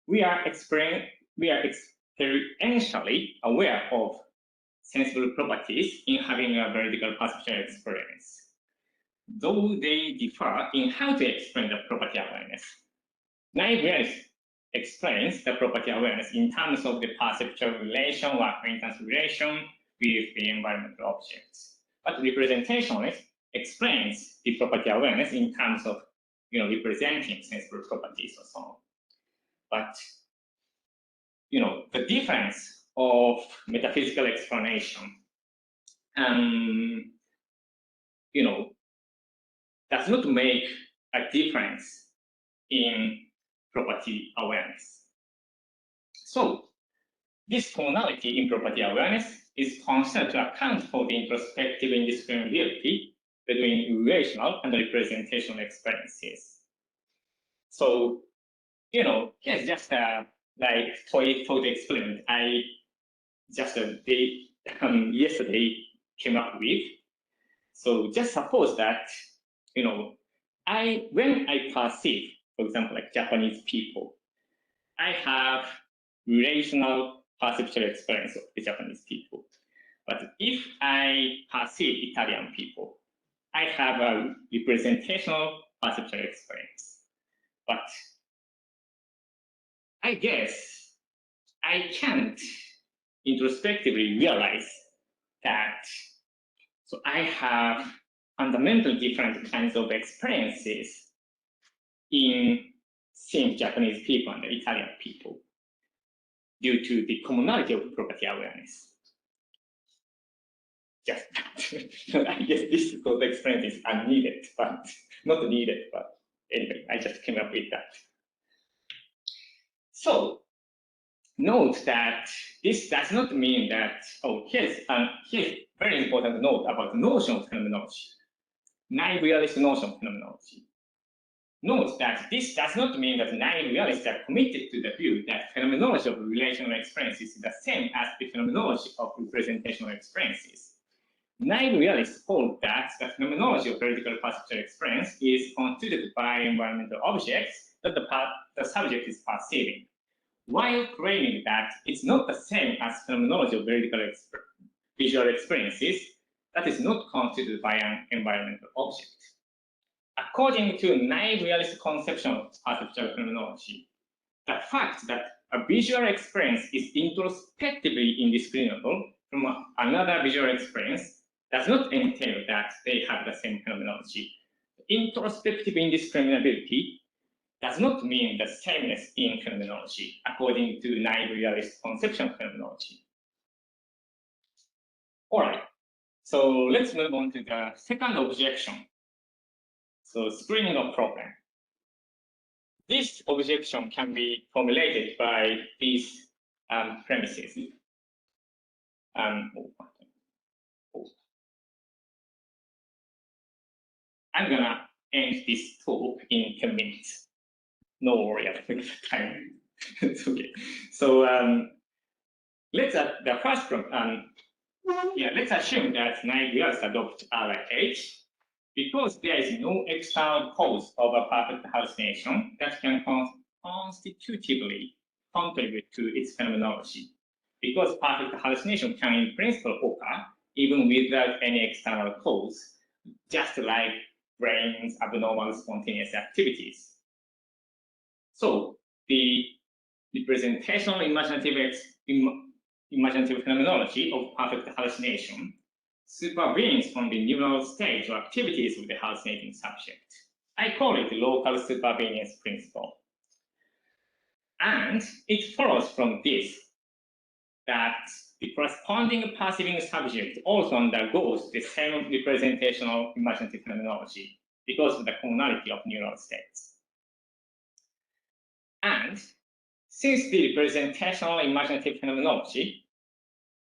we are experientially aware of sensible properties in having a veridical perceptual experience, though they differ in how to explain the property awareness. Naive realism explains the property awareness in terms of the perceptual relation or acquaintance relation with the environmental objects. But representationalist explains the property awareness in terms of representing sensible properties or so on. But the difference of metaphysical explanation does not make a difference in property awareness. So this commonality in property awareness is considered to account for the introspective indiscriminability between relational and representational experiences. So, here's just a toy thought experiment I just yesterday came up with. So just suppose that, when I perceive, for example, like Japanese people, I have relational perceptual experience of the Japanese people. But if I perceive Italian people, I have a representational perceptual experience. But I guess I can't introspectively realize that. So I have fundamentally different kinds of experiences in seeing Japanese people and Italian people due to the commonality of property awareness. Just that. I guess this sort of experience is unneeded, but not needed, but anyway, I just came up with that. So note that this does not mean that, here's very important note about the notion of phenomenology, naive realist notion of phenomenology. Note that this does not mean that naive realists are committed to the view that phenomenology of relational experiences is the same as the phenomenology of representational experiences. Naive realists hold that the phenomenology of veridical perceptual experience is constituted by environmental objects that the subject is perceiving, while claiming that it's not the same as phenomenology of veridical visual experiences that is not constituted by an environmental object. According to naive realist conception of perceptual phenomenology, the fact that a visual experience is introspectively indiscriminable from another visual experience does not entail that they have the same phenomenology. Introspective indiscriminability does not mean the sameness in phenomenology, according to naive realist conception of phenomenology. All right, so let's move on to the second objection. So screening of problem. This objection can be formulated by these premises. I'm gonna end this talk in 10 minutes. No worry about the time. It's okay. So let's the first problem. Let's assume that naive realists adopt RIH because there is no external cause of a perfect hallucination that can constitutively contribute to its phenomenology. Because perfect hallucination can in principle occur even without any external cause, just like brain's abnormal spontaneous activities. So the representational imaginative phenomenology of perfect hallucination supervenes from the neural stage or activities of the hallucinating subject. I call it the local supervenience principle. And it follows from this that the corresponding perceiving subject also undergoes the same representational imaginative phenomenology because of the commonality of neural states. And since the representational imaginative phenomenology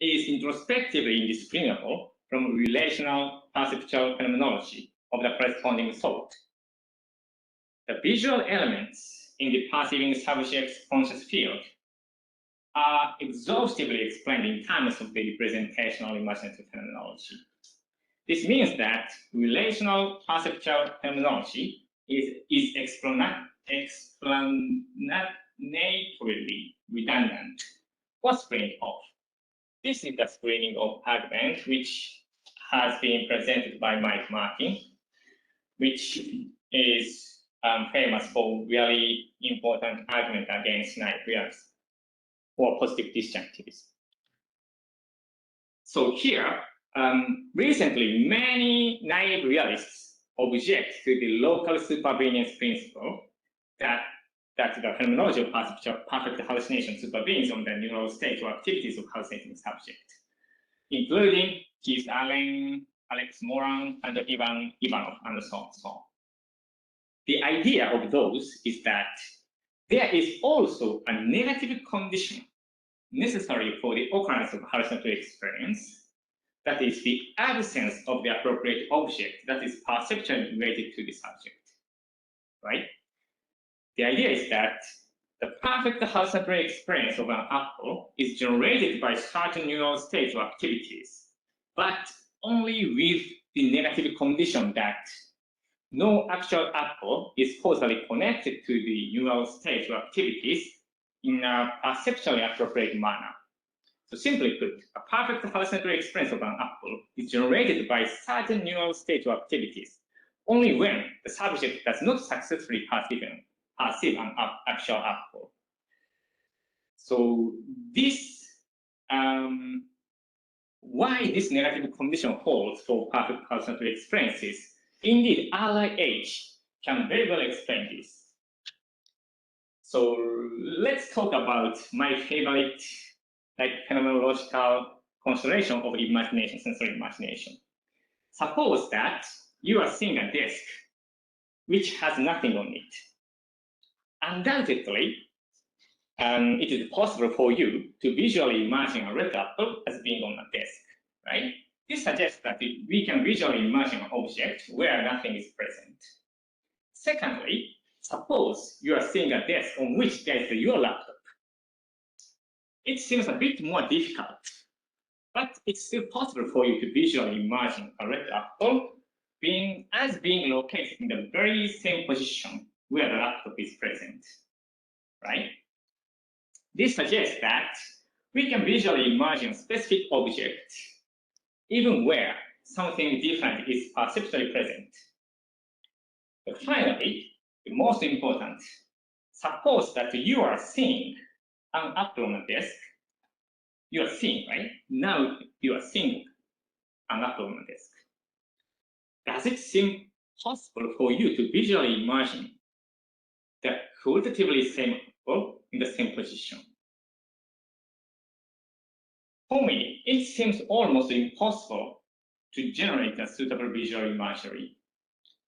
is introspectively indiscernible from relational perceptual phenomenology of the corresponding thought, the visual elements in the perceiving subject's conscious field are exhaustively explained in terms of the representational imaginative phenomenology. This means that relational perceptual phenomenology is explanatorily redundant or screening off. This is the screening off argument which has been presented by Mike Martin, which is famous for really important argument against naive realism or positive disjunctives. So here, recently, many naive realists object to the local supervenience principle that the phenomenology of perfect hallucination supervenes on the neural state or activities of hallucinating subject, including Keith Allen, Alex Moran, and Ivan Ivanov, and so on and so on. The idea of those is that there is also a negative condition necessary for the occurrence of hallucinatory experience, that is the absence of the appropriate object that is perceptually related to the subject, right? The idea is that the perfect hallucinatory experience of an apple is generated by certain neural states or activities, but only with the negative condition that no actual apple is causally connected to the neural states or activities in a perceptually appropriate manner. So simply put, a perfect hallucinatory experience of an apple is generated by certain neural states or activities only when the subject does not successfully perceive an actual apple. So this, why this negative condition holds for perfect hallucinatory experiences, indeed, RIH can very well explain this. So let's talk about my favorite phenomenological consideration of imagination, sensory imagination. Suppose that you are seeing a desk which has nothing on it. Undoubtedly, it is possible for you to visually imagine a red apple as being on a desk, right? This suggests that we can visually imagine an object where nothing is present. Secondly, suppose you are seeing a desk on which there is your laptop. It seems a bit more difficult, but it's still possible for you to visually imagine a red apple being located in the very same position where the laptop is present, right? This suggests that we can visually imagine a specific object even where something different is perceptually present. But finally, the most important, suppose that you are seeing an apple on a desk. You are seeing, right? Now you are seeing an apple on a desk. Does it seem possible for you to visually imagine the qualitatively same apple in the same position? For me, it seems almost impossible to generate a suitable visual imagery.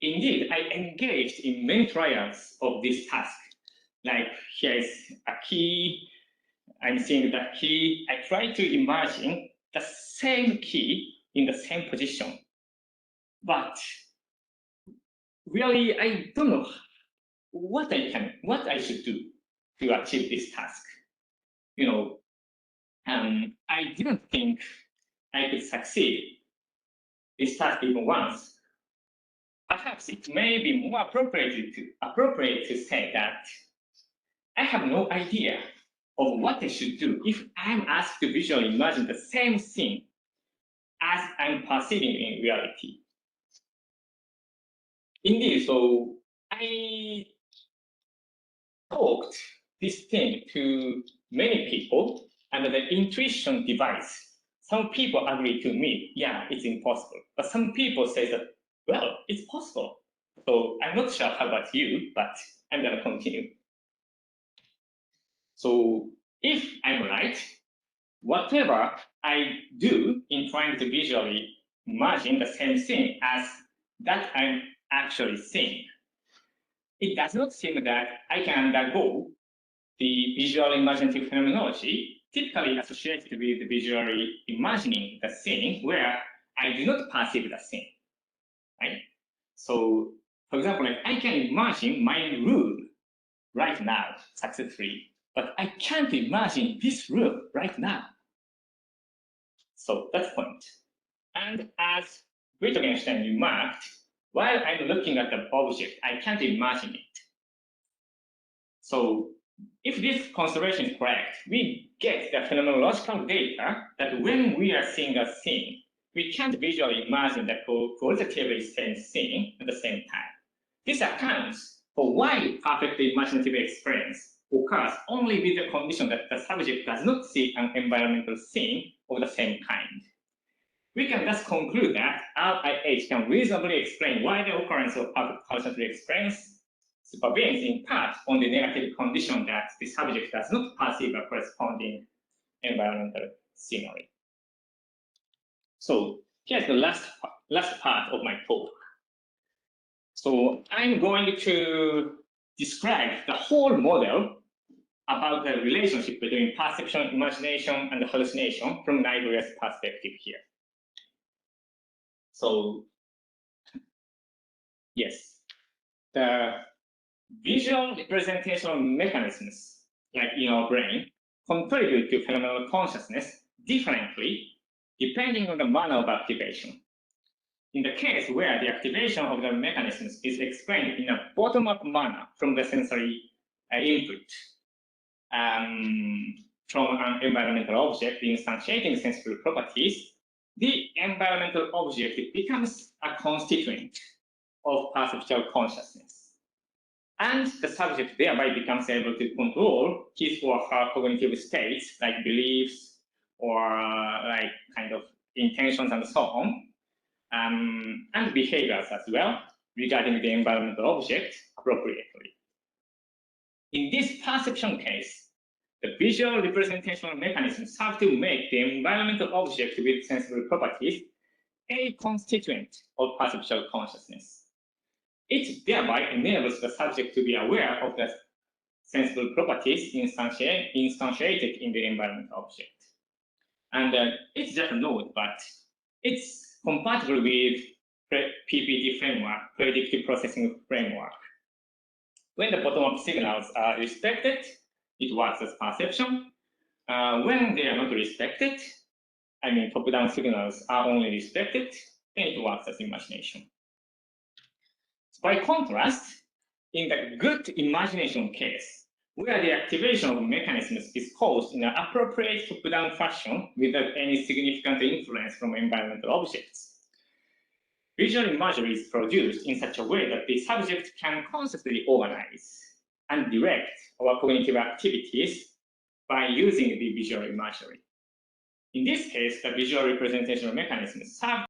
Indeed, I engaged in many trials of this task. Like, here is a key, I'm seeing the key. I try to imagine the same key in the same position. But really, I don't know what I should do to achieve this task. You know, I didn't think I could succeed this task even once. Perhaps it may be more appropriate to say that I have no idea of what I should do if I'm asked to visually imagine the same thing as I'm perceiving in reality. Indeed, so I talked this thing to many people, and the intuition device, some people agree to me, yeah, it's impossible. But some people say that, well, it's possible. So I'm not sure how about you, but I'm going to continue. So if I'm right, whatever I do in trying to visually imagine the same thing as that I'm actually seeing. It does not seem that I can undergo the visual imaginative phenomenology typically associated with visually imagining the scene where I do not perceive the scene, right? So, for example, like I can imagine my room right now successfully, but I can't imagine this room right now. So that's the point. And as Wittgenstein remarked, while I'm looking at the object, I can't imagine it. So if this consideration is correct, we get the phenomenological data that when we are seeing a scene, we can't visually imagine the qualitatively same scene at the same time. This accounts for why perfect imaginative experience occurs only with the condition that the subject does not see an environmental scene of the same kind. We can thus conclude that RIH can reasonably explain why the occurrence of perfect hallucinatory experience supervenes in part on the negative condition that the subject does not perceive a corresponding environmental scenery. So here's the last part of my talk. So I'm going to describe the whole model about the relationship between perception, imagination, and hallucination from Nigeria's perspective here. So yes, the visual representational mechanisms, like in our brain, contribute to phenomenal consciousness differently depending on the manner of activation. In the case where the activation of the mechanisms is explained in a bottom-up manner from the sensory input from an environmental object instantiating sensible properties, the environmental object becomes a constituent of perceptual consciousness. And the subject thereby becomes able to control his or her cognitive states, like beliefs or like kind of intentions and so on, and behaviors as well regarding the environmental object appropriately. In this perception case, the visual representational mechanisms have to make the environmental object with sensible properties a constituent of perceptual consciousness. It thereby enables the subject to be aware of the sensible properties instantiated in the environmental object. And it's just a note, but it's compatible with PPT framework, predictive processing framework. When the bottom-up signals are respected, it works as perception. When they are not respected, I mean top-down signals are only respected, then it works as imagination. By contrast, in the good imagination case, where the activation of mechanisms is caused in an appropriate top-down fashion without any significant influence from environmental objects, visual imagery is produced in such a way that the subject can consciously organize and direct our cognitive activities by using the visual imagery. In this case, the visual representational mechanisms serve